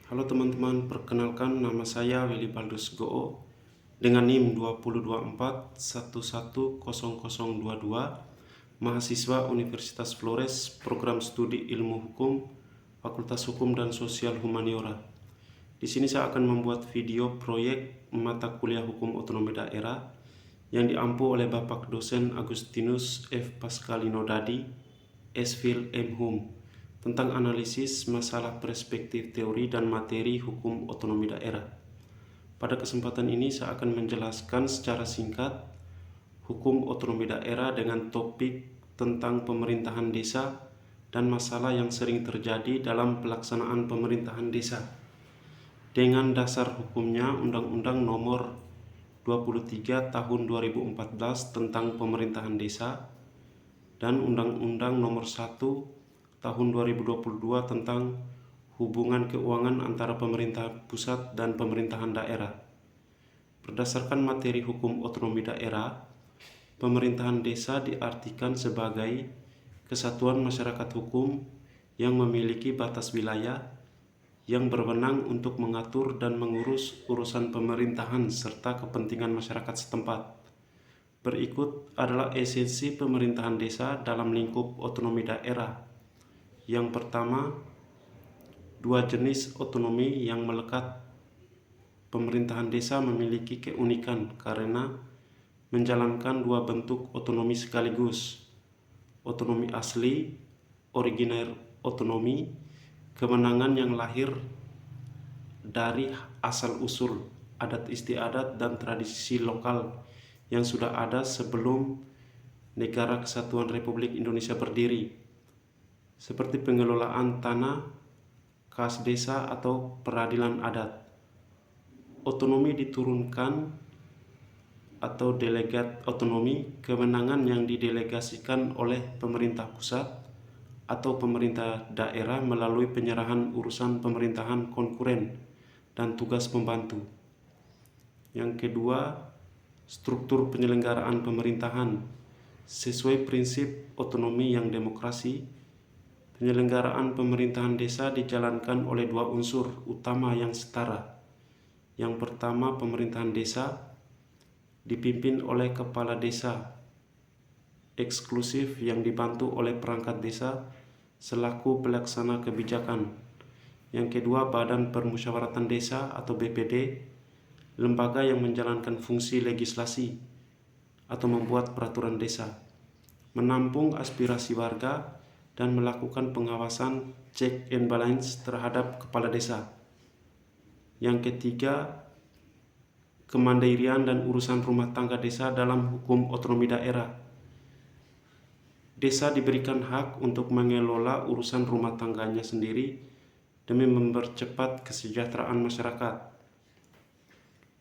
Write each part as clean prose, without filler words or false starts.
Halo teman-teman, perkenalkan nama saya Willy Baldus Goo dengan NIM 2024110022, mahasiswa Universitas Flores, Program Studi Ilmu Hukum, Fakultas Hukum dan Sosial Humaniora. Di sini saya akan membuat video proyek mata kuliah Hukum Otonomi Daerah yang diampu oleh Bapak dosen Agustinus F. Pascalino Dadi, S.Phil M. Hum, tentang analisis masalah perspektif teori dan materi hukum otonomi daerah. Pada kesempatan ini saya akan menjelaskan secara singkat hukum otonomi daerah dengan topik tentang pemerintahan desa dan masalah yang sering terjadi dalam pelaksanaan pemerintahan desa. Dengan dasar hukumnya Undang-Undang Nomor 23 Tahun 2014 tentang Pemerintahan Desa dan Undang-Undang Nomor 1 Tahun 2022 tentang hubungan keuangan antara pemerintah pusat dan pemerintahan daerah. Berdasarkan materi hukum otonomi daerah, pemerintahan desa diartikan sebagai kesatuan masyarakat hukum yang memiliki batas wilayah yang berwenang untuk mengatur dan mengurus urusan pemerintahan serta kepentingan masyarakat setempat. Berikut adalah esensi pemerintahan desa dalam lingkup otonomi daerah. Yang pertama, dua jenis otonomi yang melekat. Pemerintahan desa memiliki keunikan karena menjalankan dua bentuk otonomi sekaligus. Otonomi asli, originer otonomi, kewenangan yang lahir dari asal-usul adat istiadat dan tradisi lokal yang sudah ada sebelum Negara Kesatuan Republik Indonesia berdiri, seperti pengelolaan tanah, kas desa atau peradilan adat. Otonomi diturunkan atau delegat otonomi, kewenangan yang didelegasikan oleh pemerintah pusat atau pemerintah daerah melalui penyerahan urusan pemerintahan konkuren dan tugas pembantu. Yang kedua, struktur penyelenggaraan pemerintahan. Sesuai prinsip otonomi yang demokrasi, penyelenggaraan pemerintahan desa dijalankan oleh dua unsur utama yang setara. Yang pertama, pemerintahan desa dipimpin oleh kepala desa eksklusif yang dibantu oleh perangkat desa selaku pelaksana kebijakan. Yang kedua, Badan Permusyawaratan Desa atau BPD, lembaga yang menjalankan fungsi legislasi atau membuat peraturan desa, menampung aspirasi warga dan melakukan pengawasan check and balance terhadap kepala desa. Yang ketiga, kemandirian dan urusan rumah tangga desa dalam hukum otonomi daerah. Desa diberikan hak untuk mengelola urusan rumah tangganya sendiri demi mempercepat kesejahteraan masyarakat.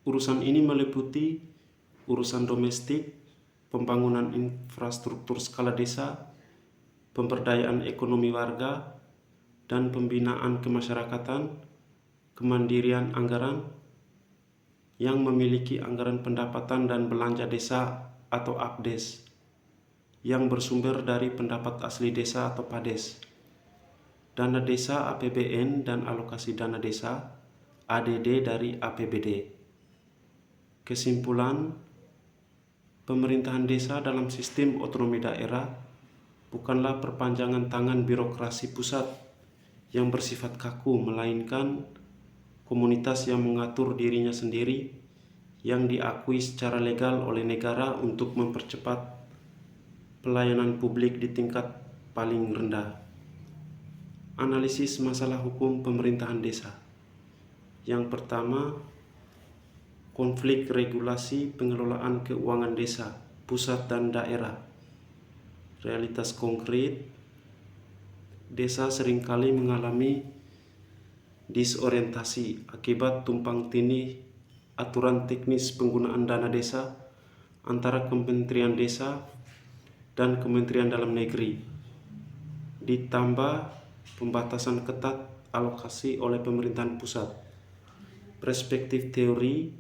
Urusan ini meliputi urusan domestik, pembangunan infrastruktur skala desa, pemberdayaan ekonomi warga, dan pembinaan kemasyarakatan, kemandirian anggaran, yang memiliki anggaran pendapatan dan belanja desa atau APDES, yang bersumber dari pendapat asli desa atau PADES, dana desa APBN dan alokasi dana desa ADD dari APBD. Kesimpulan, pemerintahan desa dalam sistem otonomi daerah bukanlah perpanjangan tangan birokrasi pusat yang bersifat kaku, melainkan komunitas yang mengatur dirinya sendiri yang diakui secara legal oleh negara untuk mempercepat pelayanan publik di tingkat paling rendah. Analisis masalah hukum pemerintahan desa. Yang pertama, konflik regulasi pengelolaan keuangan desa, pusat dan daerah. Realitas konkret, desa seringkali mengalami disorientasi akibat tumpang tindih aturan teknis penggunaan dana desa antara Kementerian Desa dan Kementerian Dalam Negeri, ditambah pembatasan ketat alokasi oleh pemerintahan pusat. Perspektif teori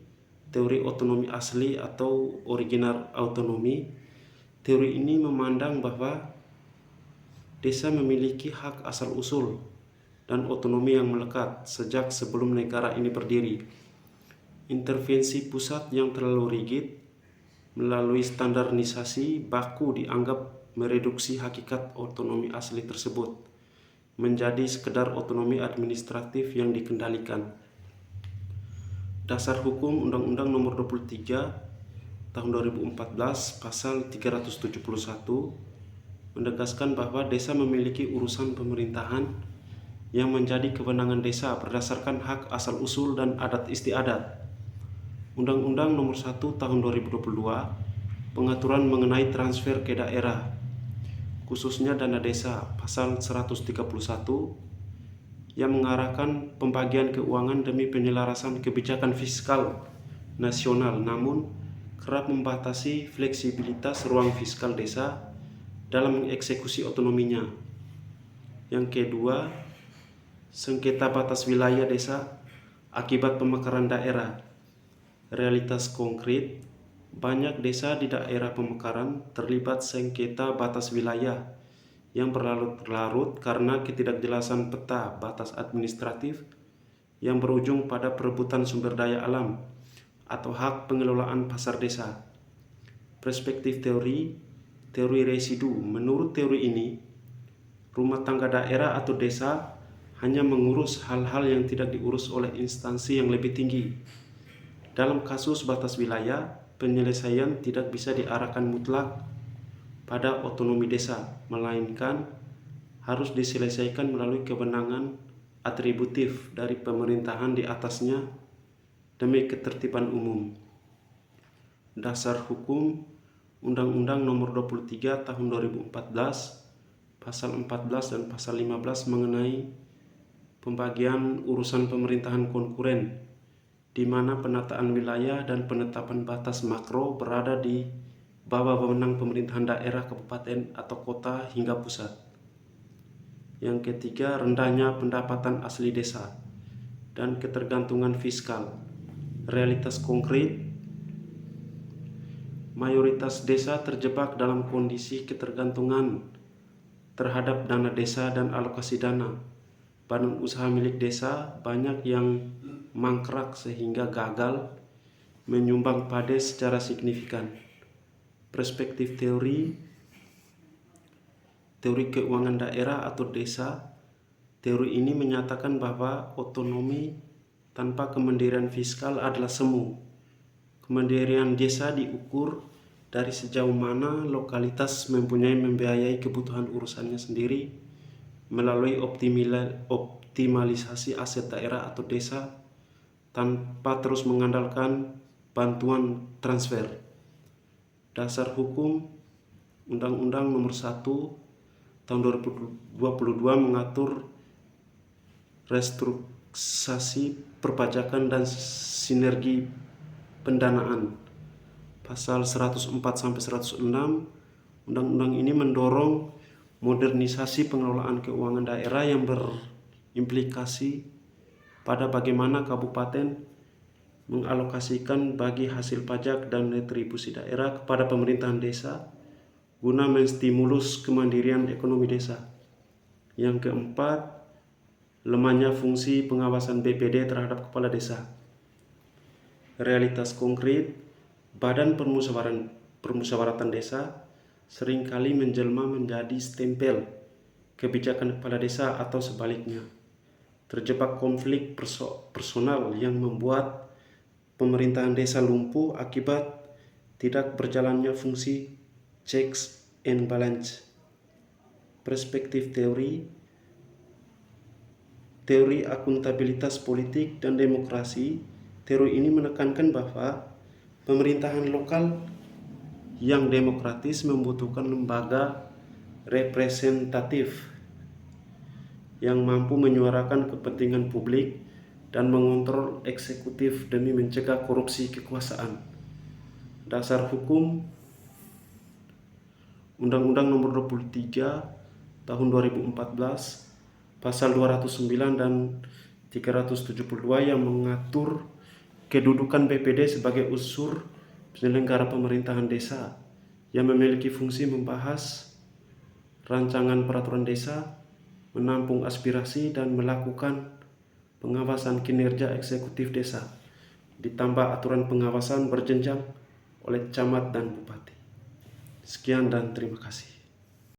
otonomi asli atau original autonomy. Teori ini memandang bahwa desa memiliki hak asal-usul dan otonomi yang melekat sejak sebelum negara ini berdiri. Intervensi pusat yang terlalu rigid melalui standarisasi baku dianggap mereduksi hakikat otonomi asli tersebut menjadi sekedar otonomi administratif yang dikendalikan. Dasar Hukum Undang-Undang Nomor 23 Tahun 2014 Pasal 371 menegaskan bahwa desa memiliki urusan pemerintahan yang menjadi kewenangan desa berdasarkan hak asal-usul dan adat istiadat. Undang-Undang Nomor 1 Tahun 2022 Pengaturan mengenai transfer ke daerah, khususnya dana desa, Pasal 131 yang mengarahkan pembagian keuangan demi penyelarasan kebijakan fiskal nasional, namun kerap membatasi fleksibilitas ruang fiskal desa dalam mengeksekusi otonominya. Yang kedua, sengketa batas wilayah desa akibat pemekaran daerah. Realitas konkret, banyak desa di daerah pemekaran terlibat sengketa batas wilayah yang berlarut-larut karena ketidakjelasan peta batas administratif yang berujung pada perebutan sumber daya alam atau hak pengelolaan pasar desa. Perspektif teori residu. Menurut teori ini, rumah tangga daerah atau desa hanya mengurus hal-hal yang tidak diurus oleh instansi yang lebih tinggi. Dalam kasus batas wilayah, penyelesaian tidak bisa diarahkan mutlak pada otonomi desa, melainkan harus diselesaikan melalui kewenangan atributif dari pemerintahan di atasnya demi ketertiban umum. Dasar Hukum Undang-Undang Nomor 23 Tahun 2014 Pasal 14 dan Pasal 15 mengenai pembagian urusan pemerintahan konkuren, di mana penataan wilayah dan penetapan batas makro berada di bawah wewenang pemerintahan daerah, kabupaten, atau kota hingga pusat. Yang ketiga, rendahnya pendapatan asli desa dan ketergantungan fiskal. Realitas konkret, mayoritas desa terjebak dalam kondisi ketergantungan terhadap dana desa dan alokasi dana. Badan usaha milik desa banyak yang mangkrak sehingga gagal menyumbang PADES secara signifikan. Perspektif teori keuangan daerah atau desa. Teori ini menyatakan bahwa otonomi tanpa kemandirian fiskal adalah semu. Kemandirian desa diukur dari sejauh mana lokalitas membiayai kebutuhan urusannya sendiri melalui optimalisasi aset daerah atau desa tanpa terus mengandalkan bantuan transfer. Dasar Hukum Undang-Undang Nomor 1 Tahun 2022 mengatur restrukturisasi perpajakan dan sinergi pendanaan. Pasal 104-106 Undang-Undang ini mendorong modernisasi pengelolaan keuangan daerah yang berimplikasi pada bagaimana kabupaten mengalokasikan bagi hasil pajak dan retribusi daerah kepada pemerintahan desa guna menstimulus kemandirian ekonomi desa. Yang keempat, lemahnya fungsi pengawasan BPD terhadap kepala desa. Realitas konkret, badan permusyawaratan desa seringkali menjelma menjadi stempel kebijakan kepala desa atau sebaliknya. Terjebak konflik personal yang membuat pemerintahan desa lumpuh akibat tidak berjalannya fungsi checks and balance. Perspektif teori akuntabilitas politik dan demokrasi. Teori ini menekankan bahwa pemerintahan lokal yang demokratis membutuhkan lembaga representatif yang mampu menyuarakan kepentingan publik dan mengontrol eksekutif demi mencegah korupsi kekuasaan. Dasar Hukum Undang-Undang Nomor 23 Tahun 2014 Pasal 209 dan 372 yang mengatur kedudukan BPD sebagai unsur penyelenggara pemerintahan desa yang memiliki fungsi membahas rancangan peraturan desa, menampung aspirasi dan melakukan pengawasan kinerja eksekutif desa, ditambah aturan pengawasan berjenjang oleh camat dan bupati. Sekian dan terima kasih.